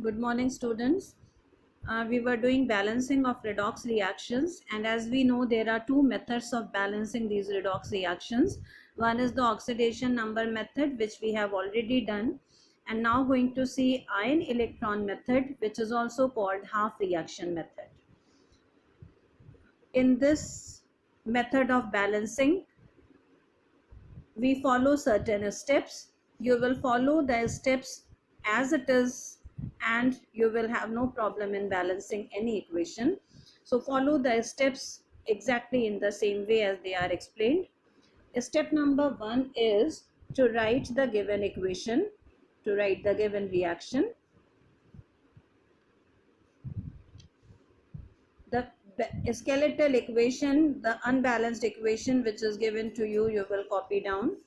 Good morning, students. We were doing balancing of redox reactions, and as we know, there are two methods of balancing these redox reactions. One is the oxidation number method, which we have already done, and now going to see ion electron method, which is also called half reaction method. In this method of balancing, we follow certain steps. You will follow the steps as it is, and you will have no problem in balancing any equation. So follow the steps exactly in the same way as they are explained. Step number 1 is to write the given equation, to write the given reaction. The skeletal equation, the unbalanced equation which is given to you, you will copy down.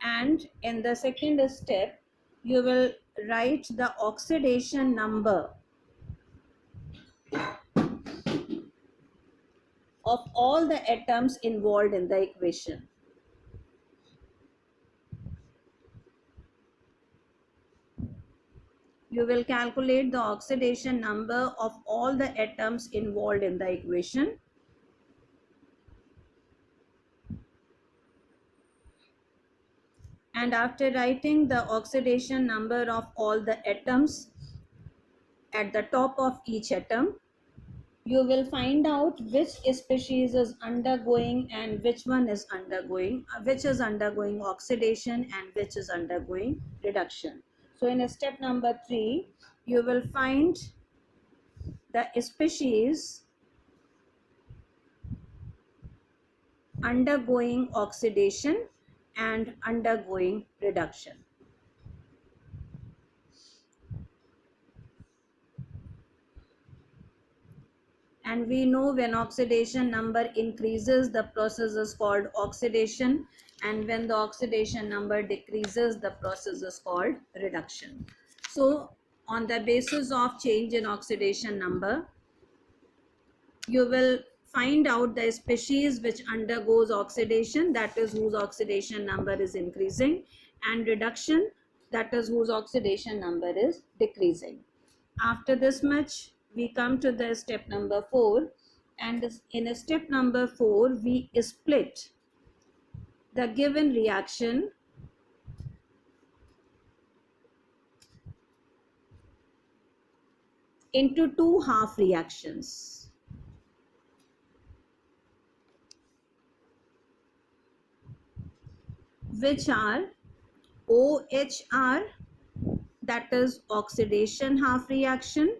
And in the second step, you will write the oxidation number of all the atoms involved in the equation. You will calculate the oxidation number of all the atoms involved in the equation. And after writing the oxidation number of all the atoms at the top of each atom, you will find out which species is undergoing and which one is undergoing, which is undergoing oxidation and which is undergoing reduction. So in step number 3, you will find the species undergoing oxidation and undergoing reduction. And we know when oxidation number increases, the process is called oxidation, and when the oxidation number decreases, the process is called reduction. So on the basis of change in oxidation number, you will find out the species which undergoes oxidation, that is whose oxidation number is increasing, and reduction, that is whose oxidation number is decreasing. After this much, we come to the step number 4, and in step number 4, we split the given reaction into two half reactions. Which are OHR, that is oxidation half reaction,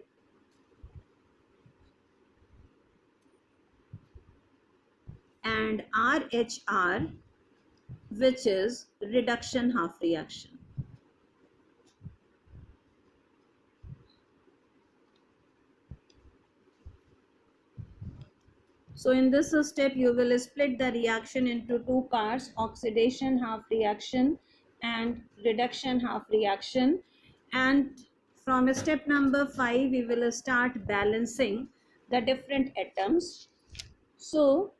and RHR, which is reduction half reaction. So in this step, you will split the reaction into two parts, oxidation half reaction and reduction half reaction. And from step number 5, we will start balancing the different atoms. So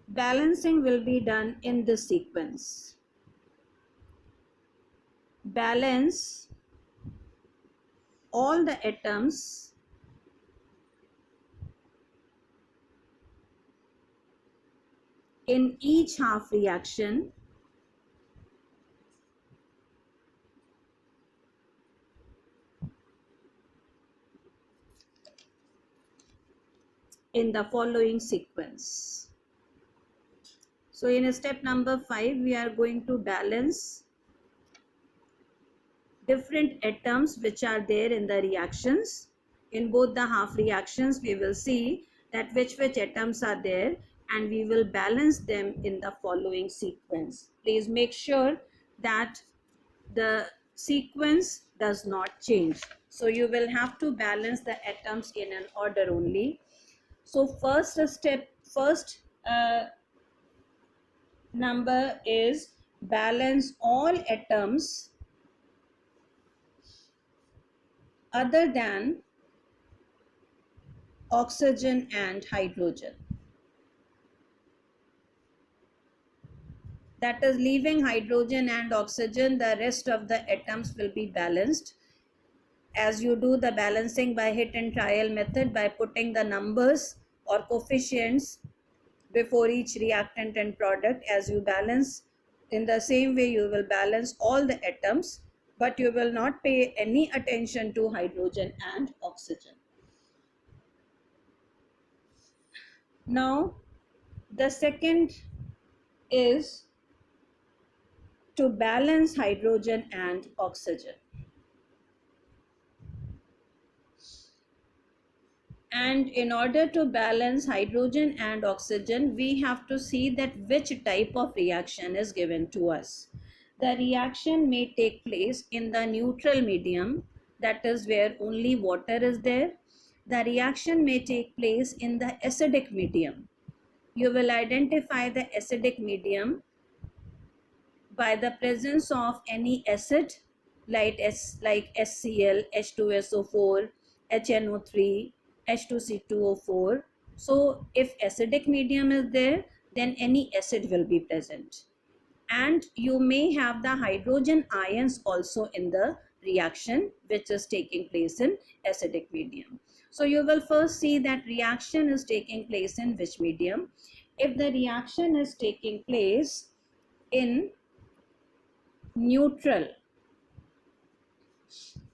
balancing will be done in this sequence. Balance all the atoms in each half reaction in the following sequence. So in step number 5, we are going to balance different atoms which are there in the reactions. In both the half reactions, we will see that which atoms are there, and we will balance them in the following sequence. Please make sure that the sequence does not change. So you will have to balance the atoms in an order only. So first number is balance all atoms other than oxygen and hydrogen. That is, leaving hydrogen and oxygen, the rest of the atoms will be balanced. As you do the balancing by hit and trial method, by putting the numbers or coefficients before each reactant and product, as you balance, in the same way you will balance all the atoms, but you will not pay any attention to hydrogen and oxygen. Now, the second is to balance hydrogen and oxygen. And in order to balance hydrogen and oxygen, we have to see that which type of reaction is given to us. The reaction may take place in the neutral medium, that is where only water is there. The reaction may take place in the acidic medium. You will identify the acidic medium by the presence of any acid like HCl, H2SO4, HNO3, H2C2O4. So if acidic medium is there, then any acid will be present. And you may have the hydrogen ions also in the reaction which is taking place in acidic medium. So you will first see that reaction is taking place in which medium. If the reaction is taking place in neutral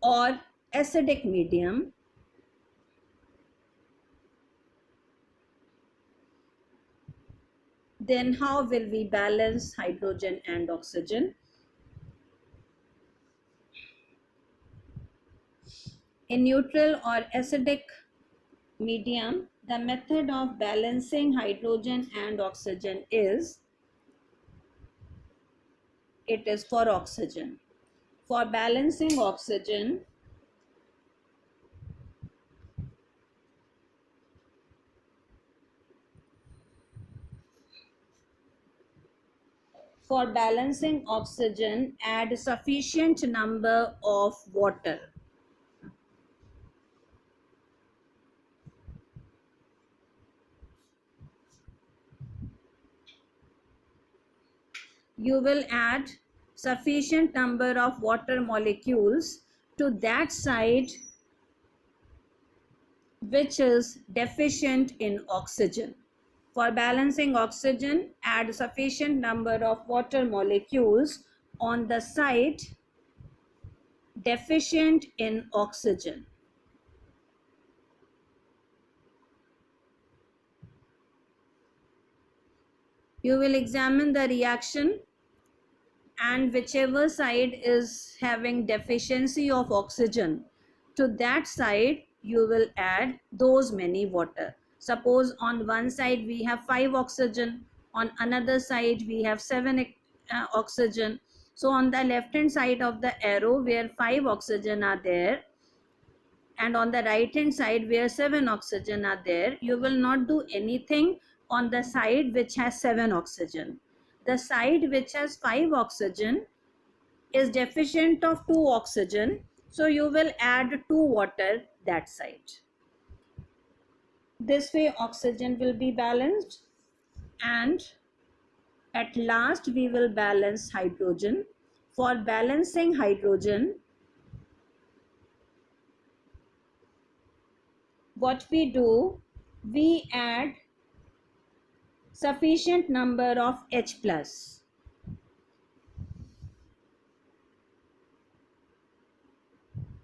or acidic medium, then how will we balance hydrogen and oxygen? In neutral or acidic medium, the method of balancing hydrogen and oxygen is, it is for oxygen. For balancing oxygen, add sufficient number of water. You will add sufficient number of water molecules to that side which is deficient in oxygen. For balancing oxygen, add sufficient number of water molecules on the side deficient in oxygen. You will examine the reaction, and whichever side is having deficiency of oxygen, to that side you will add those many water. Suppose on one side we have 5 oxygen, on another side we have 7 oxygen. So on the left hand side of the arrow where 5 oxygen are there, and on the right hand side where 7 oxygen are there, you will not do anything on the side which has 7 oxygen. The side which has 5 oxygen is deficient of 2 oxygen, so you will add 2 water that side. This way oxygen will be balanced, and at last we will balance hydrogen. For balancing hydrogen, what we do, we add sufficient number of H plus.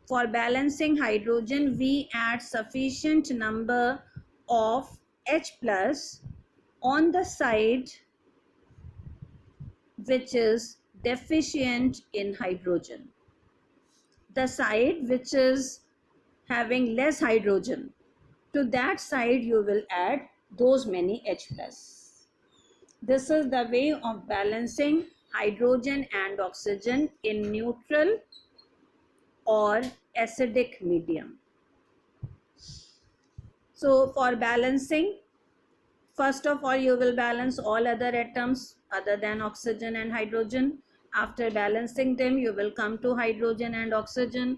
For balancing hydrogen, we add sufficient number of H plus on the side which is deficient in hydrogen. The side which is having less hydrogen, to that side you will add those many H plus. This is the way of balancing hydrogen and oxygen in neutral or acidic medium. So for balancing, first of all you will balance all other atoms other than oxygen and hydrogen. After balancing them, you will come to hydrogen and oxygen.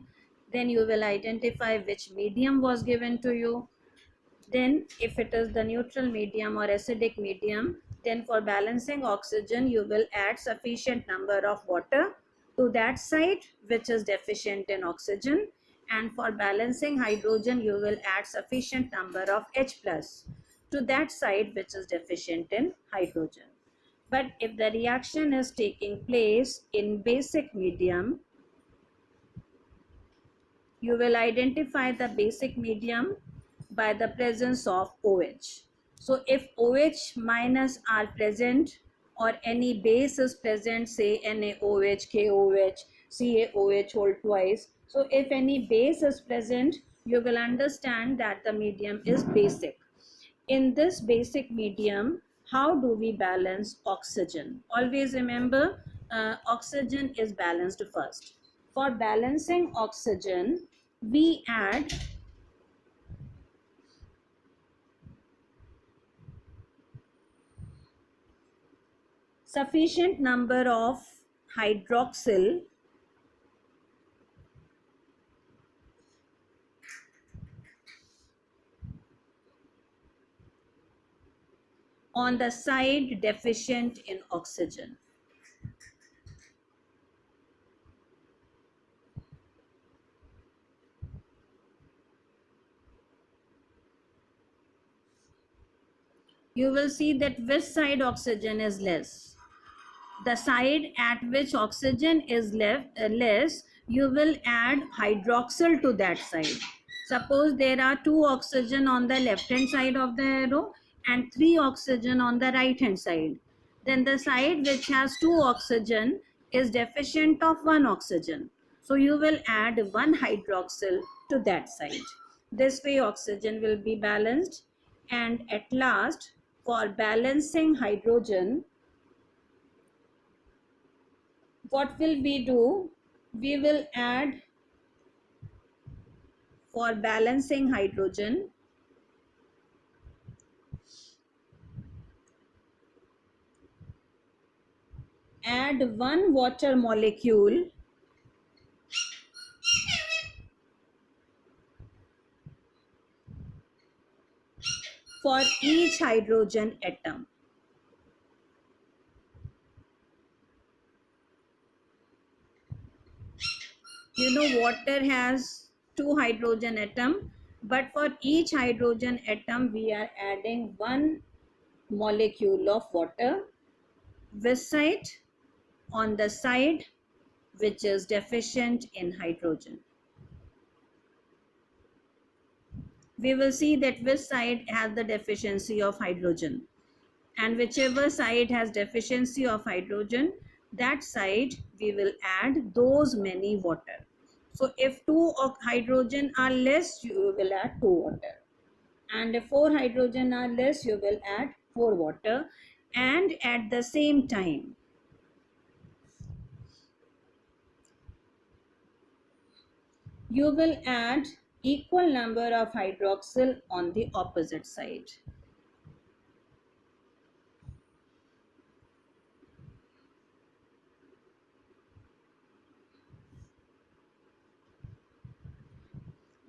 Then you will identify which medium was given to you. Then if it is the neutral medium or acidic medium, Then for balancing oxygen, you will add sufficient number of water to that side which is deficient in oxygen. And for balancing hydrogen, you will add sufficient number of H plus to that side which is deficient in hydrogen. But if the reaction is taking place in basic medium, you will identify the basic medium by the presence of OH. So if OH minus are present or any base is present, say NaOH, KOH, CaOH whole twice. So if any base is present, you will understand that the medium is basic. In this basic medium, how do we balance oxygen? Always remember, oxygen is balanced first. For balancing oxygen, we add sufficient number of hydroxyl on the side deficient in oxygen. You will see that which side oxygen is less. The side at which oxygen is less, you will add hydroxyl to that side. Suppose there are 2 oxygen on the left hand side of the arrow and 3 oxygen on the right hand side. Then the side which has 2 oxygen is deficient of 1 oxygen. So you will add 1 hydroxyl to that side. This way oxygen will be balanced. And at last, for balancing hydrogen, what will we do? We will add, for balancing hydrogen, add 1 water molecule for each hydrogen atom. You know, water has 2 hydrogen atom, but for each hydrogen atom we are adding 1 molecule of water. Which side? On the side which is deficient in hydrogen. We will see that which side has the deficiency of hydrogen, and whichever side has deficiency of hydrogen, that side we will add those many water. So if 2 hydrogen are less, you will add 2 water, and if 4 hydrogen are less, you will add 4 water. And at the same time, you will add equal number of hydroxyl on the opposite side.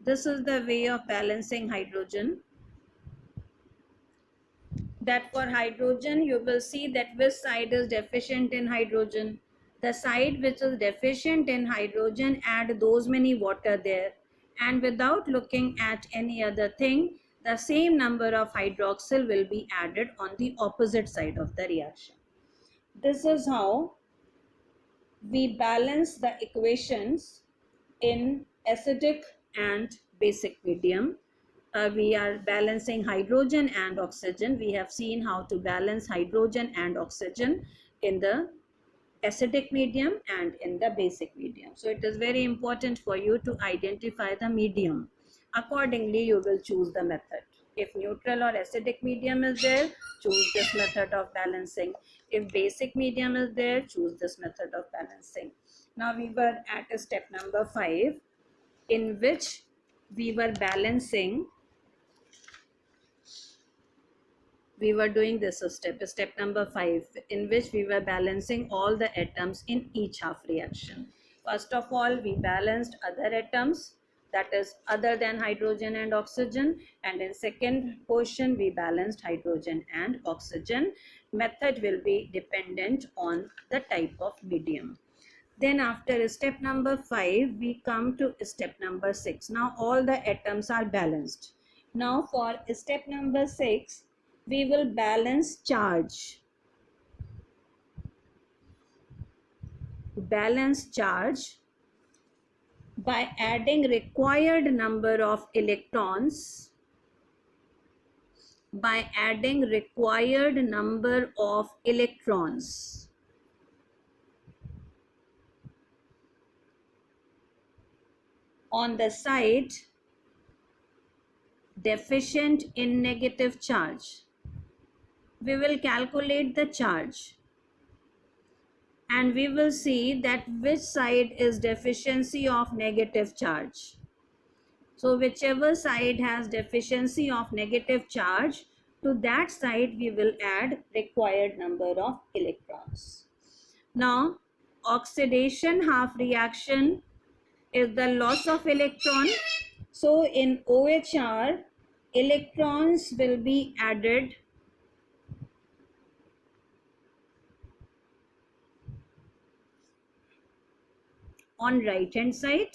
This is the way of balancing hydrogen. That for hydrogen, you will see that which side is deficient in hydrogen. The side which is deficient in hydrogen, add those many water there. And without looking at any other thing, the same number of hydroxyl will be added on the opposite side of the reaction. This is how we balance the equations in acidic and basic medium. We are balancing hydrogen and oxygen. We have seen how to balance hydrogen and oxygen in the acidic medium and in the basic medium. So it is very important for you to identify the medium. Accordingly, you will choose the method. If neutral or acidic medium is there, choose this method of balancing. If basic medium is there, choose this method of balancing. Now we were at step number 5, in which we were balancing, we were doing this step number 5, in which we were balancing all the atoms in each half reaction. First of all, we balanced other atoms, that is other than hydrogen and oxygen, and in second portion we balanced hydrogen and oxygen. method will be dependent on the type of medium. Then after step number 5, we come to step number 6. Now all the atoms are balanced. Now for step number 6, we will balance charge. Balance charge by adding required number of electrons. By adding required number of electrons on the side deficient in negative charge. We will calculate the charge and we will see that which side is deficiency of negative charge. So whichever side has deficiency of negative charge, to that side we will add required number of electrons. Now oxidation half reaction is the loss of electron. So in OHR, electrons will be added on right hand side,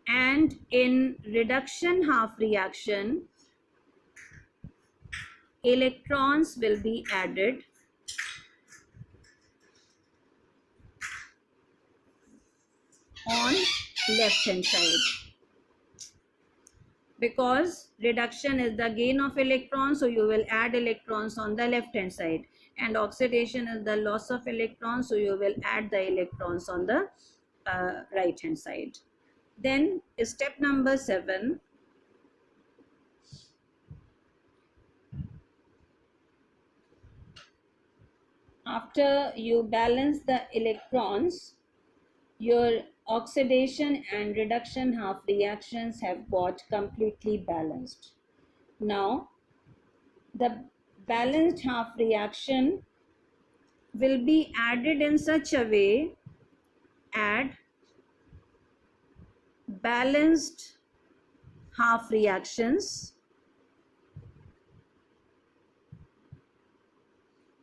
and in reduction half reaction, electrons will be added on left hand side, because reduction is the gain of electrons, so you will add electrons on the left hand side, and oxidation is the loss of electrons, so you will add the electrons on the right hand side. Then step number 7, after you balance the electrons, your oxidation and reduction half reactions have got completely balanced. Now the balanced half reaction will be added in such a way, add balanced half reactions,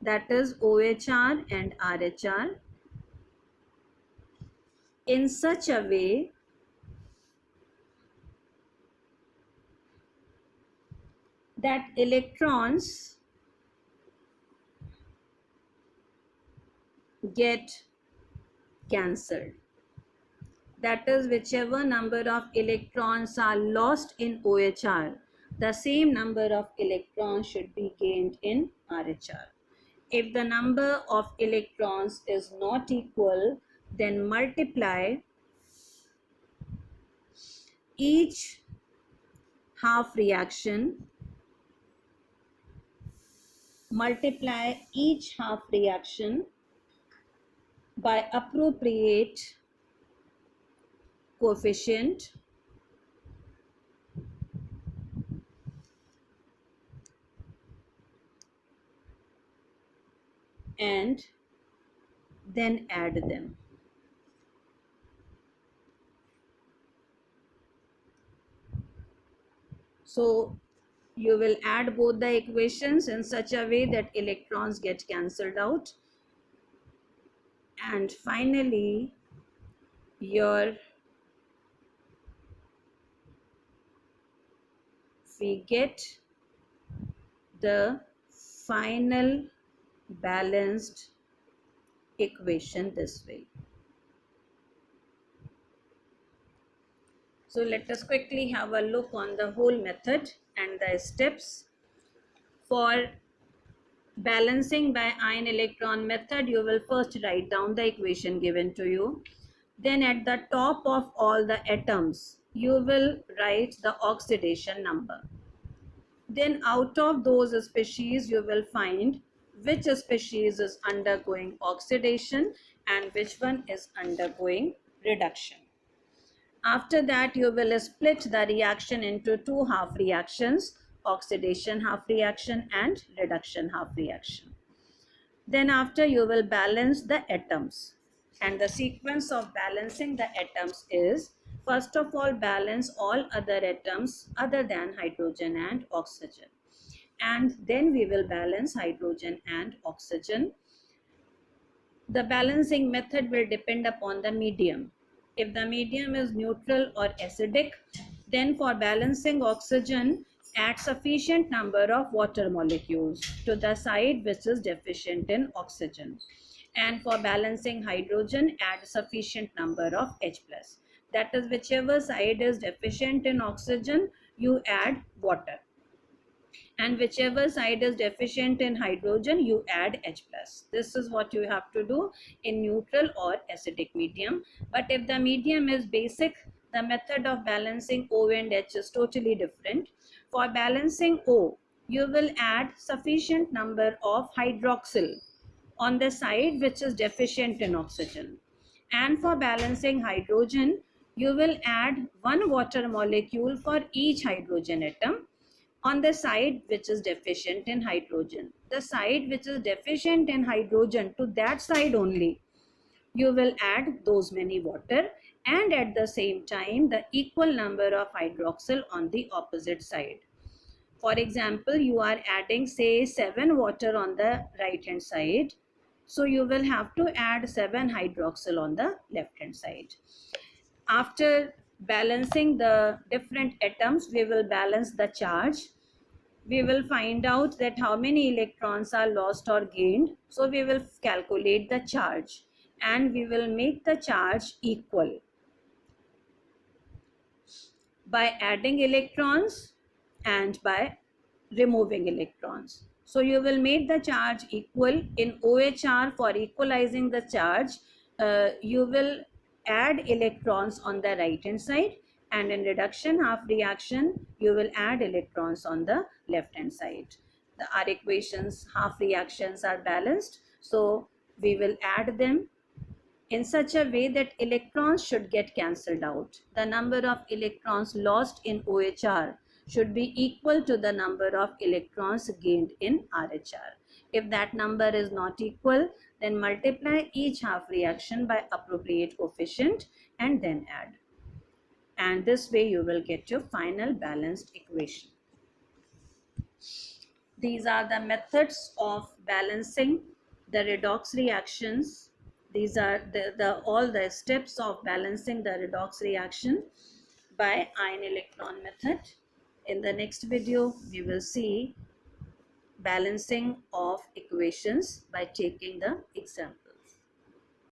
that is OHR and RHR, in such a way that electrons get cancelled. That is, whichever number of electrons are lost in OHR, the same number of electrons should be gained in RHR. If the number of electrons is not equal, then multiply each half reaction, by appropriate coefficient and then add them. So you will add both the equations in such a way that electrons get cancelled out, and finally we get the final balanced equation this way. So let us quickly have a look on the whole method and the steps. For balancing by ion electron method, you will first write down the equation given to you. Then at the top of all the atoms, you will write the oxidation number. Then out of those species, you will find which species is undergoing oxidation and which one is undergoing reduction. After that, you will split the reaction into two half reactions, oxidation half reaction and reduction half reaction. Then after, you will balance the atoms, and the sequence of balancing the atoms is, first of all, balance all other atoms other than hydrogen and oxygen, and then we will balance hydrogen and oxygen. The balancing method will depend upon the medium. If the medium is neutral or acidic, then for balancing oxygen, add sufficient number of water molecules to the side which is deficient in oxygen. And for balancing hydrogen, add sufficient number of H plus. That is, whichever side is deficient in oxygen, you add water, and whichever side is deficient in hydrogen, you add H plus. This is what you have to do in neutral or acidic medium. But if the medium is basic, the method of balancing O and H is totally different. For balancing O, you will add sufficient number of hydroxyl on the side which is deficient in oxygen. And for balancing hydrogen, you will add one water molecule for each hydrogen atom on the side which is deficient in hydrogen. The side which is deficient in hydrogen, to that side only you will add those many water, and at the same time the equal number of hydroxyl on the opposite side. For example, you are adding say 7 water on the right hand side, so you will have to add 7 hydroxyl on the left hand side. After balancing the different atoms, we will balance the charge. We will find out that how many electrons are lost or gained. So we will calculate the charge, and we will make the charge equal by adding electrons and by removing electrons. So you will make the charge equal. In OHR, for equalizing the charge, you will add electrons on the right hand side, and in reduction half reaction you will add electrons on the left hand side. Our equations, half reactions are balanced, so we will add them in such a way that electrons should get cancelled out. The number of electrons lost in OHR should be equal to the number of electrons gained in RHR. If that number is not equal, then multiply each half reaction by appropriate coefficient and then add. And this way you will get your final balanced equation. These are the methods of balancing the redox reactions. These are all the steps of balancing the redox reaction by ion electron method. In the next video, we will see balancing of equations by taking the example.